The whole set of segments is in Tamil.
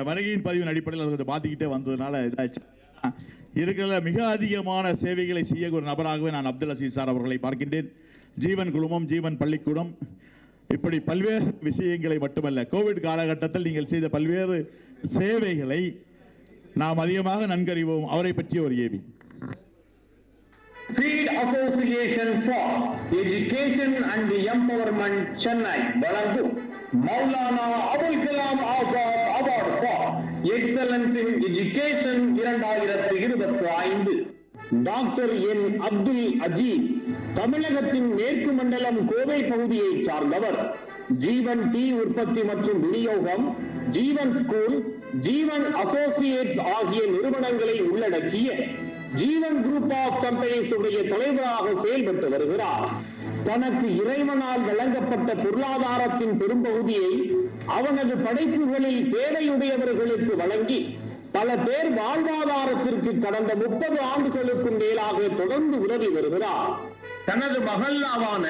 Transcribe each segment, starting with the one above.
வருகையின் பதிவின் அடிப்படையில் அது கொஞ்சம் மாற்றிக்கிட்டே வந்ததுனால இதாச்சு. இருக்கிற மிக அதிகமான சேவைகளை செய்ய ஒரு நபராகவே நான் அப்துல் அசீஸ் சார் அவர்களை பார்க்கின்றேன். ஜீவன் குழுமம், ஜீவன் பள்ளிக்கூடம், இப்படி பல்வேறு விஷயங்களை மட்டுமல்ல, கோவிட் காலகட்டத்தில் நீங்கள் செய்த பல்வேறு சேவைகளை நாம் அதிகமாக நன்கறிவோம். அவரை பற்றிய ஒரு AV. Freed Association for Education and Empowerment Chennai வழங்கும் Maulana Abul Kalam Azad award for excellence in education 2025. Doctor N Abdul Aziz தமிழகத்தின் மேற்கு மண்டலம் கோவை பகுதியை சார்ந்தவர். ஜீவன் டீ உற்பத்தி மற்றும் விநியோகம், ஜீவன் ஸ்கூல், ஜீவன் அசோசியேட்ஸ் ஆகிய நிறுவனங்களை உள்ளடக்கிய ஜீவன் குரூப் ஆஃப் கம்பெனிஸ் உடைய தலைவராக செயல்பட்டு வருகிறார். தனக்கு இறைவனால் வழங்கப்பட்ட பொருளாதாரத்தின் பெரும்பகுதியை அவனது படைப்புகளில் தேவையுடையவர்களுக்கு வழங்கி பல பேர் வாழ்வாதாரத்திற்கு கடந்த 30 ஆண்டுகளுக்கும் மேலாக தொடர்ந்து உதவி வருகிறார். தனது மஹல்லாவான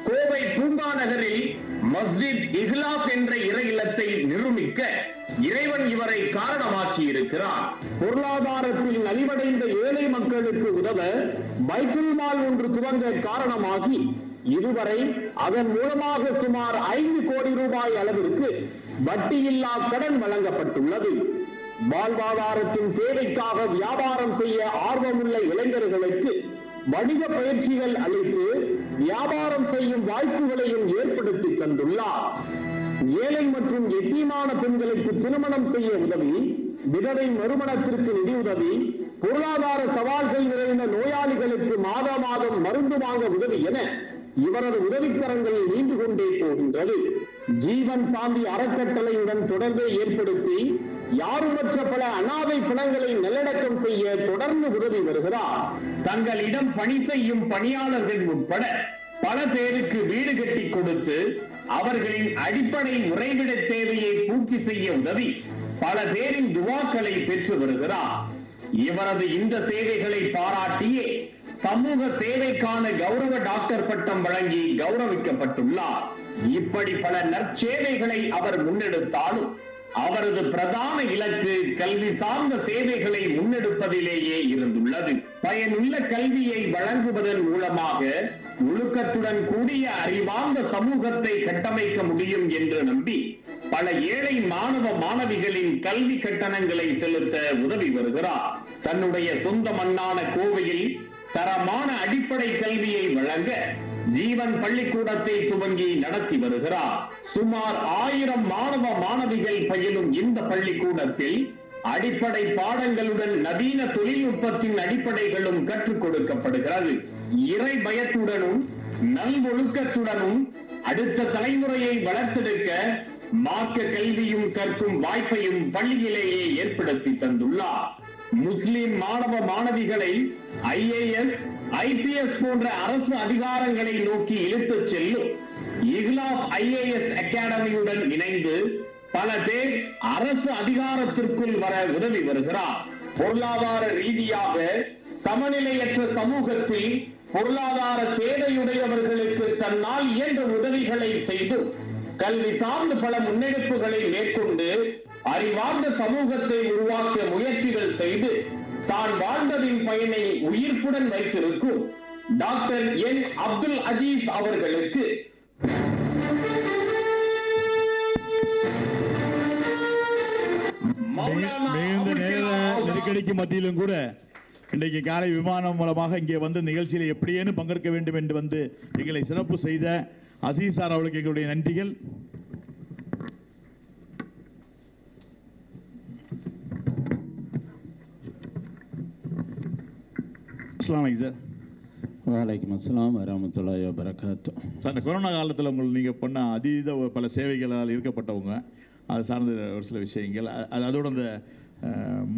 கோவை பூங்கா நகரில் மஸ்ஜித் இஹ்லாஸ் என்ற இறை இல்லத்தை நிர்மிக்க இறைவன் இவரை காரணமாக்கி இருக்கிறார். பொருளாதாரத்தில் நலிவடைந்த ஏழை மக்களுக்கு உதவ பைத்துல் மால் ஒன்று துவங்க காரணமாகி இதுவரை அதன் மூலமாக சுமார் 5 கோடி ரூபாய் அளவிற்கு வட்டியில்லா கடன் வழங்கப்பட்டுள்ளது. வாழ்வாதாரத்தின் தேவைக்காக வியாபாரம் செய்ய ஆர்வமுள்ள இளைஞர்களுக்கு வணிக பயிற்சிகள் அளித்து வியாபாரம் செய்யும் வாய்ப்புகளையும் ஏற்படுத்தி தந்துள்ளார். ஏழை மற்றும் எத்தீமான பெண்களுக்கு திருமணம் செய்ய உதவி, விதவை மறுமணத்திற்கு நிதியுதவி, பொருளாதார சவால்கள் நிறைந்த நோயாளிகளுக்கு மாதம் மருந்து வாங்க உதவி என இவரது உதவிக்கரங்கள் நீண்டு கொண்டே போகின்றது. ஜீவன் சாந்தி அறக்கட்டளையுடன் தொடர்பை ஏற்படுத்தி யாருமற்ற பல அனாதை பிணங்களை நல்லடக்கம் செய்ய தொடர்ந்து உதவி வருகிறார். தங்களிடம் பணி செய்யும் பணியாளர்கள் உட்பட பல பேருக்கு வீடு கட்டி கொடுத்து அவர்களின் அடிப்படை உறைவிட தேவையை பூர்த்தி செய்ய உதவி பல பேரின் துவாக்களை பெற்று வருகிறார். இவரது இந்த சேவைகளை பாராட்டியே சமூக சேவைக்கான கௌரவ டாக்டர் பட்டம் வழங்கி கௌரவிக்கப்பட்டுள்ளார். இப்படி பல நற்சேவைகளை அவர் முன்னெடுத்தாலும் அவரது பிரதான இலக்கு கல்வி சார்ந்த சேவைகளை முன்னெடுப்பதிலேயே இருந்துள்ளது. பயனுள்ள கல்வியை வழங்குவதன் மூலமாக ஒழுக்கத்துடன் கூடிய அறிவார்ந்த சமூகத்தை கட்டமைக்க முடியும் என்று நம்பி பல ஏழை மாணவ மாணவிகளின் கல்வி கட்டணங்களை செலுத்த உதவி வருகிறார். தன்னுடைய சொந்த மண்ணான கோவையில் தரமான அடிப்படை கல்வியை வழங்க ஜீவன் பள்ளிக்கூடத்தை துவங்கி நடத்தி வருகிறார். சுமார் 1000 மாணவ மாணவிகள் பயிலும் இந்த பள்ளிக்கூடத்தில் அடிப்படை பாடங்களுடன் நவீன தொழில்நுட்பத்தின் அடிப்படைகளும் கற்றுக் கொடுக்கப்படுகிறது. இறை பயத்துடனும் நல்வொழுக்கத்துடனும் அடுத்த தலைமுறையை வளர்த்தெடுக்க மார்க்க கல்வியும் கற்கும் வாய்ப்பையும் பள்ளியிலேயே ஏற்படுத்தி தந்துள்ளார். முஸ்லிம் மாணவ மாணவிகளை IAS, IPS போன்ற அரசு அதிகாரங்களை நோக்கி இழுத்துச் செல்லும் இஹ்லாஸ் IAS அகாடமியுடன் இணைந்து பல பேர் அரசு அதிகாரத்திற்குள் வர உதவி வருகிறார். பொருளாதார ரீதியாக சமநிலையற்ற சமூகத்தில் பொருளாதார தேவையுடையவர்களுக்கு தன்னால் இயன்ற உதவிகளை செய்து கல்வி சார்ந்த பல முன்னெடுப்புகளை மேற்கொண்டு அறிவார்ந்த சமூகத்தை உருவாக்க முயற்சிகள் செய்து தான் வாழ்ந்ததின் பயனை உயிர்ப்புடன் வைத்திருக்கும் டாக்டர் என் அப்துல் அஜீஸ் அவர்களுக்கு நெருக்கடிக்கு மத்தியிலும் கூட இன்றைக்கு காலை விமானம் மூலமாக இங்கே வந்து நிகழ்ச்சியில் எப்படியேனும் பங்கேற்க வேண்டும் என்று வந்து எங்களை சிறப்பு செய்த அசீஸ் சார் அவர்களுக்கு எங்களுடைய நன்றிகள். அஸ்ஸலாமு அலைக்கும் சார். வலைக்கம் அஸ்ஸலாம் வரஹ்மத்துல்லாஹி வபரகாத்துஹ். சார், இந்த கொரோனா காலத்தில் நீங்கள் பண்ண அதீத பல சேவைகளால் இருக்கப்பட்டவங்க, அது சார்ந்த ஒரு சில விஷயங்கள், அதோட அந்த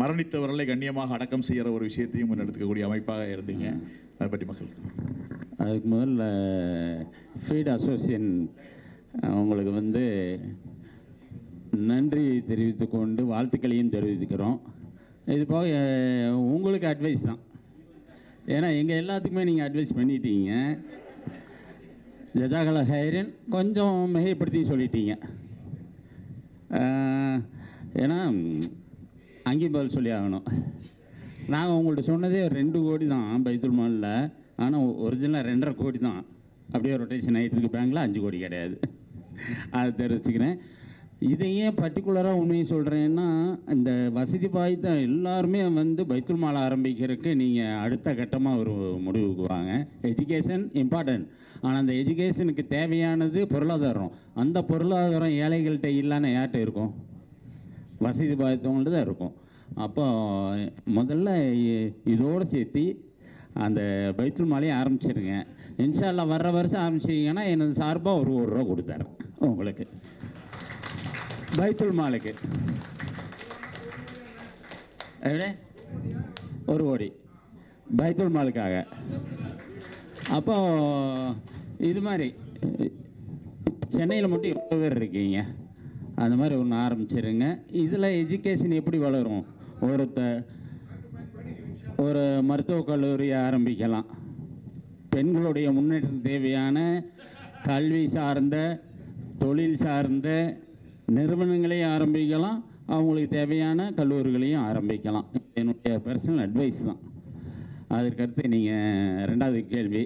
மரணித்தவர்களை கண்ணியமாக அடக்கம் செய்கிற ஒரு விஷயத்தையும் முன்னெடுக்கக்கூடிய அமைப்பாக இருந்தீங்க. அதை பற்றி மக்களுக்கு அதுக்கு முதல்ல ஃபீட் அசோசியேஷன் அவங்களுக்கு வந்து நன்றி தெரிவித்துக்கொண்டு வாழ்த்துக்களையும் தெரிவித்துக்கிறோம். இது போக உங்களுக்கு அட்வைஸ் தான், ஏன்னா எங்கள் எல்லாத்துக்குமே நீங்கள் அட்வைஸ் பண்ணிட்டீங்க. ஜஜாகல்லா ஹைரன் கொஞ்சம் மிகைப்படுத்தி சொல்லிட்டீங்க. ஏன்னா அங்கேயும் பதில் சொல்லி ஆகணும். நாங்கள் உங்கள்கிட்ட சொன்னதே 2 கோடி தான் பைத்துல் மாலில், ஆனால் ஒரிஜினலாக 2.5 கோடி தான். அப்படியே ரொட்டேஷன் ஆகிட்டு இருக்கு. பேங்கில் 5 கோடி கிடையாது. அதை தெரிவிச்சுக்கிறேன். இதை ஏன் பர்டிகுலராக உண்மையை சொல்கிறேன்னா, இந்த வசதி வாய்ந்த எல்லாருமே வந்து பைத்துல் மால் ஆரம்பிக்கிறதுக்கு நீங்கள் அடுத்த கட்டமாக ஒரு முடிவுக்கு வாங்க. எஜுகேஷன் இம்பார்ட்டன்ட், ஆனால் அந்த எஜுகேஷனுக்கு தேவையானது பொருளாதாரம். அந்த பொருளாதாரம் ஏழைகள்கிட்ட இல்லைன்னா யார்கிட்ட இருக்கும்? வசதி வாய்ந்தவங்கள்ட்ட தான் இருக்கும். அப்போ முதல்ல இதோடு சேர்த்து அந்த பைத்துல் மாலையை ஆரம்பிச்சிருங்க. இன்ஷா அல்லாஹ் வர்ற வருஷம் ஆரம்பிச்சிங்கன்னா எனது சார்பாக ஒரு ரூபா கொடுத்தாரு உங்களுக்கு பைத்துல் மாலுக்கு. எவ்வளோ? 1 கோடி பைத்துல் மாலுக்காக. அப்போ இது மாதிரி சென்னையில் மட்டும் எவ்வளோ பேர் இருக்கீங்க? அந்த மாதிரி ஒன்று ஆரம்பிச்சிருங்க. இதில் எஜுகேஷன் எப்படி வளரும்? ஒரு மருத்துவக் கல்லூரியை ஆரம்பிக்கலாம். பெண்களுடைய முன்னேற்றம் தேவையான கல்வி சார்ந்த தொழில் சார்ந்த நிறுவனங்களையும் ஆரம்பிக்கலாம், அவங்களுக்கு தேவையான கல்லூரிகளையும் ஆரம்பிக்கலாம். என்னுடைய பர்சனல் அட்வைஸ் தான். அதற்கடுத்து நீங்கள் 2வது கேள்வி.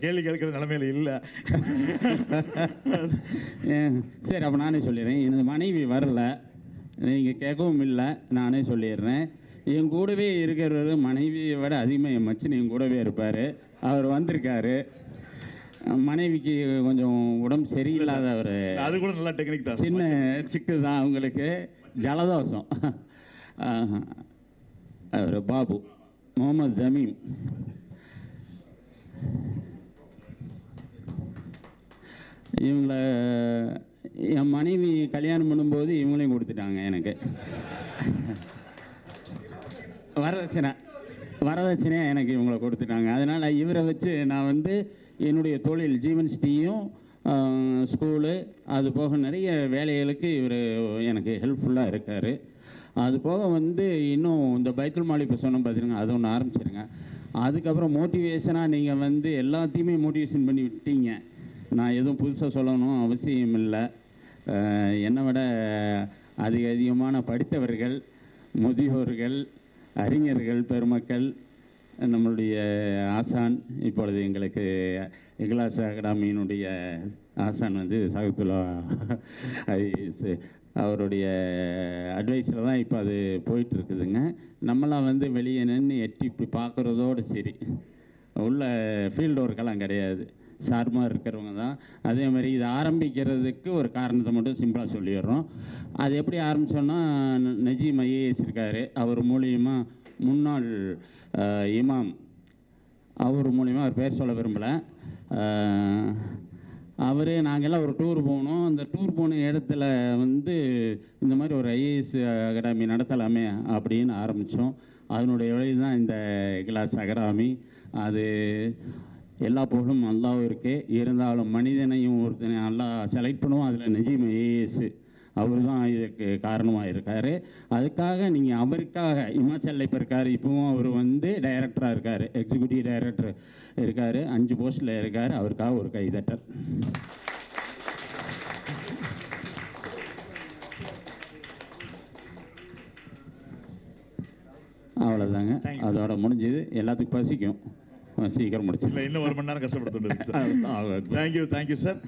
கேள்வி கேட்குற நிலைமையில இல்லை. சரி, அப்போ நானே சொல்லிடுறேன். எனது மனைவி வரல, நீங்கள் கேட்கவும் இல்லை, நானே சொல்லிடுறேன். என் கூடவே இருக்கிறவர் மனைவியை விட அதிகமாக என் மச்சின் என் கூடவே இருப்பார். அவர் வந்திருக்காரு. மனைவிக்கு கொஞ்சம் உடம்பு சரியில்லாத ஒரு அது கூட நல்ல டெக்னிக் தான். சின்ன சிக்கு தான் அவங்களுக்கு, ஜலதோஷம். அவர் பாபு முகமது ஜமீம். இவங்களை என் மனைவி கல்யாணம் பண்ணும்போது இவங்களையும் கொடுத்துட்டாங்க எனக்கு. வரதட்சணையாக எனக்கு இவங்களை கொடுத்துட்டாங்க. அதனால் இவரை வச்சு நான் வந்து என்னுடைய தொழில் ஜீவன் ஸ்டீயும் ஸ்கூலு அது போக நிறைய வேலைகளுக்கு இவர் எனக்கு ஹெல்ப்ஃபுல்லாக இருக்கார். அது போக வந்து இன்னும் இந்த பைத்துல் மால் இப்போ சொன்னோம் பார்த்துருங்க, அது ஒன்று ஆரம்பிச்சிருங்க. அதுக்கப்புறம் மோட்டிவேஷனாக நீங்கள் வந்து எல்லாத்தையுமே மோட்டிவேஷன் பண்ணி விட்டீங்க. நான் எதுவும் புதுசாக சொல்லணும் அவசியம் இல்லை. என்னை விட அதிகமான படித்தவர்கள், முதியோர்கள், அறிஞர்கள், பெருமக்கள், நம்மளுடைய ஆசான், இப்பொழுது எங்களுக்கு இக்லாஸ் அகாடமியினுடைய ஆசான் வந்து சாகித்துல்லா அவருடைய அட்வைஸில் தான் இப்போ அது போயிட்டுருக்குதுங்க. நம்மளாம் வந்து வெளியே நின்று எட்டி இப்படி பார்க்குறதோடு சரி, உள்ள ஃபீல்டு ஒர்க்கெல்லாம் கிடையாது, சார்பாக இருக்கிறவங்க தான். அதே மாதிரி இதை ஆரம்பிக்கிறதுக்கு ஒரு காரணத்தை மட்டும் சிம்பிளாக சொல்லிடுறோம். அது எப்படி ஆரம்பித்தோன்னா, நஜீம் ஐஏஎஸ் இருக்கார், அவர் மூலியமாக முன்னாள் இமாம், அவர் மூலிமா அவர் பேர் சொல்ல விரும்பலை, அவர் நாங்கள்லாம் ஒரு டூர் போனோம். அந்த டூர் போன இடத்துல வந்து இந்த மாதிரி ஒரு ஐஏஎஸ் அகாடமி நடத்தலாமே அப்படின்னு ஆரம்பித்தோம். அதனுடைய வழி தான் இந்த இக்லாஸ் அகாடமி. அது எல்லா புகழும் அல்லாஹ்விற்கே. இருந்தாலும் மனிதனையும் ஒருத்தனை அல்லாஹ் செலக்ட் பண்ணுவோம். அதில் நஜீம் ஐஏஎஸ் அவர் தான் இதுக்கு காரணமாக இருக்கார். அதுக்காக நீங்கள் அவருக்காக இமாச்சலில் இப்போ இருக்கார், இப்போவும் அவர் வந்து டைரக்டராக இருக்கார், எக்ஸிக்யூட்டிவ் டைரக்டர் இருக்கார், 5 போஸ்ட்டில் இருக்கார். அவருக்காக ஒரு கைதட்டல். அவ்வளோதாங்க, அதோட முடிஞ்சது. எல்லாத்துக்கும் பசிக்கும், சீக்கிரம் முடிச்சு. இன்னும் 1 மணி நேரம் கஷ்டப்படுத்தும். Thank you sir.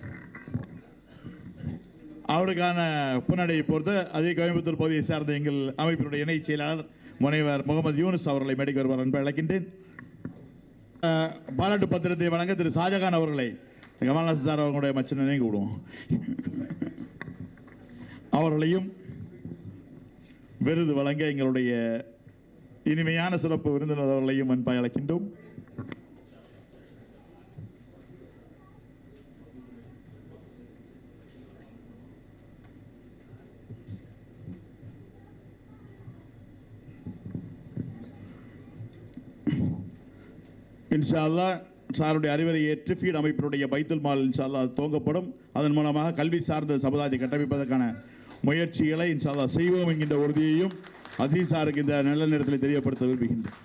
அவருக்கான புன்னடையை பொறுத்து அதே கோயம்புத்தூர் பகுதியை சார்ந்த எங்கள் அமைப்பினுடைய இணை செயலாளர் முனைவர் முகமது யூனுஸ் அவர்களை மேடைக்கு வருவார் என்பதை அழைக்கின்றேன். பாராட்டு பத்திரத்தை வழங்க திரு ஷாஜகான் அவர்களை கமல்ஹாசன் சார் அவர்களுடைய மச்சனை கூடுவோம். அவர்களையும் விருது வழங்க எங்களுடைய இனிமையான சிறப்பு விருந்தினர் அவர்களையும் அன்பாய் அழைக்கின்றோம். இன்ஷா அல்லாஹ் சாருடைய அறிவுரை ஏற்று ஃபீட் அமைப்பினுடைய பைத்துல் மால் இன்ஷா அல்லாஹ் துவங்கப்படும். அதன் மூலமாக கல்வி சார்ந்த சமுதாயத்தை கட்டமைப்பதற்கான முயற்சிகளை இன்ஷா அல்லாஹ் செய்வோம் என்கின்ற உறுதியையும் அசீஸ் சாருக்கு இந்த நல்ல நேரத்தில் தெரியப்படுத்த விரும்புகின்றேன்.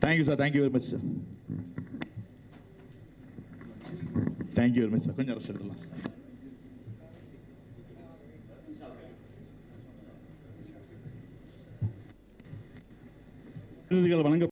Thank you sir. Thank you very much sir. Thank you very much sir. கொஞ்சம் அரசு எடுக்கலாம். விருதுகள் வழங்க